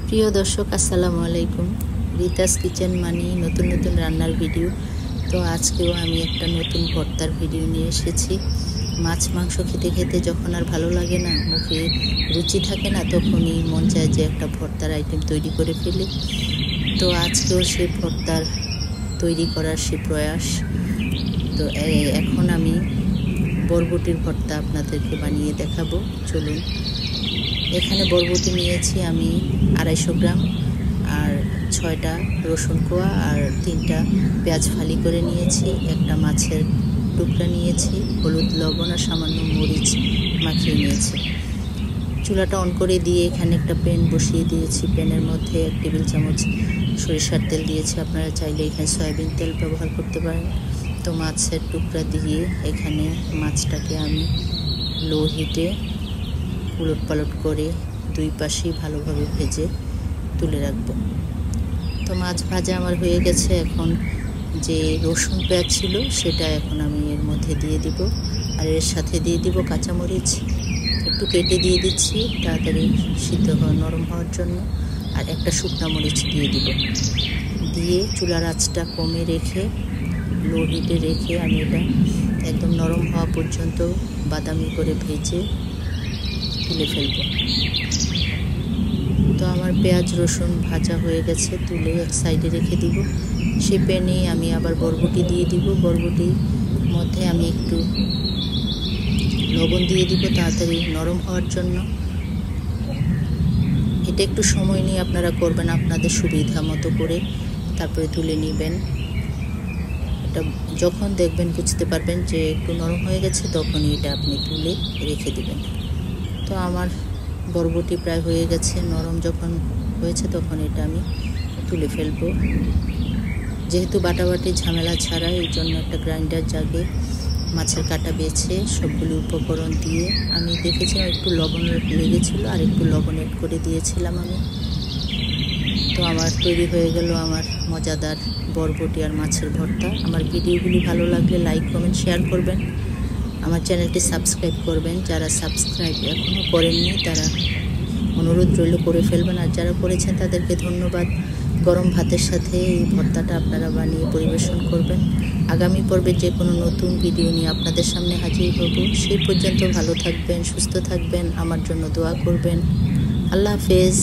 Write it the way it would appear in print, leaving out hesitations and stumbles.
প্রিয় দর্শক আসসালামু আলাইকুম। রিতাস কিচেন মানে নতুন নতুন রান্নার ভিডিও। তো আজকেও আমি একটা নতুন ভর্তার ভিডিও নিয়ে এসেছি। মাছ মাংস খেতে খেতে যখন আর ভালো লাগে না, মুখে রুচি থাকে না, তখনই মন চায় যে একটা ভর্তার আইটেম তৈরি করে ফেলি। তো আজকেও সেই ভর্তার তৈরি করার সে প্রয়াস। তো এখন আমি বরবটির ভর্তা আপনাদেরকে বানিয়ে দেখাবো। চলুন। এখানে বরবটি নিয়েছি আমি 250 গ্রাম, আর 6টা রসুন কোয়া, আর 3টা পেঁয়াজ ফালি করে নিয়েছি, একটা মাছের টুকরা নিয়েছি, হলুদ লবণ আর সামান্য মরিচ মাখিয়ে নিয়েছি। চুলাটা অন করে দিয়ে এখানে একটা প্যান বসিয়ে দিয়েছি। প্যানের মধ্যে 1 টেবিল চামচ সরিষার তেল দিয়েছি। আপনারা চাইলে এখানে সয়াবিন তেল ব্যবহার করতে পারেন। তো মাছের টুকরা দিয়ে এখানে মাছটাকে আমি লো হিটে উলট পালট করে 2 পাশেই ভালোভাবে ভেজে তুলে রাখবো। তো মাছ ভাজা আমার হয়ে গেছে। এখন যে রসুন পেঁয়াজ ছিল সেটা এখন আমি এর মধ্যে দিয়ে দিব, আর এর সাথে দিয়ে দিব কাঁচামরিচ, একটু কেটে দিয়ে দিচ্ছি তাড়াতাড়ি সিদ্ধ হওয়া নরম হওয়ার জন্য, আর একটা শুকনা মরিচ দিয়ে দিব। দিয়ে চুলার আঁচটা কমে রেখে লো হিটে রেখে আমি এটা একদম নরম হওয়া পর্যন্ত বাদামি করে ভেজে তুলে ফেলবো। তো আমার পেঁয়াজ রসুন ভাজা হয়ে গেছে, তুলে এক সাইডে রেখে দিব। সে প্যানে আমি আবার বরবটি দিয়ে দিব। বরবটির মধ্যে আমি একটু লবণ দিয়ে দিব তাড়াতাড়ি নরম হওয়ার জন্য। এটা একটু সময় নিয়ে আপনারা করবেন, আপনাদের সুবিধা মতো করে, তারপরে তুলে নেবেন। এটা যখন দেখবেন বুঝতে পারবেন যে একটু নরম হয়ে গেছে, তখনই এটা আপনি তুলে রেখে দিবেন। তো আমার বরবটি প্রায় হয়ে গেছে, নরম যখন হয়েছে তখন এটা আমি তুলে ফেলবো। যেহেতু বাটাবাটি ঝামেলা ছাড়া, এই জন্য একটা গ্রাইন্ডার জাগে মাছের কাটা বেছে সবগুলো উপকরণ দিয়ে আমি দেখেছিলাম একটু লবণ লেগেছিল, আর একটু লবণ এড করে দিয়েছিলাম আমি। তো আমার তৈরি হয়ে গেল আমার মজাদার বরবটি আর মাছের ভর্তা। আমার ভিডিওগুলি ভালো লাগলে লাইক কমেন্ট শেয়ার করবেন, আমার চ্যানেলটি সাবস্ক্রাইব করবেন। যারা সাবস্ক্রাইব এখনও করেননি তারা অনুরোধ রইল করে ফেলবেন, আর যারা করেছেন তাদেরকে ধন্যবাদ। গরম ভাতের সাথে এই ভর্তাটা আপনারা বানিয়ে পরিবেশন করবেন। আগামী পর্বে যে কোনো নতুন ভিডিও নিয়ে আপনাদের সামনে হাজির হব। সেই পর্যন্ত ভালো থাকবেন, সুস্থ থাকবেন, আমার জন্য দোয়া করবেন। আল্লাহ হাফেজ।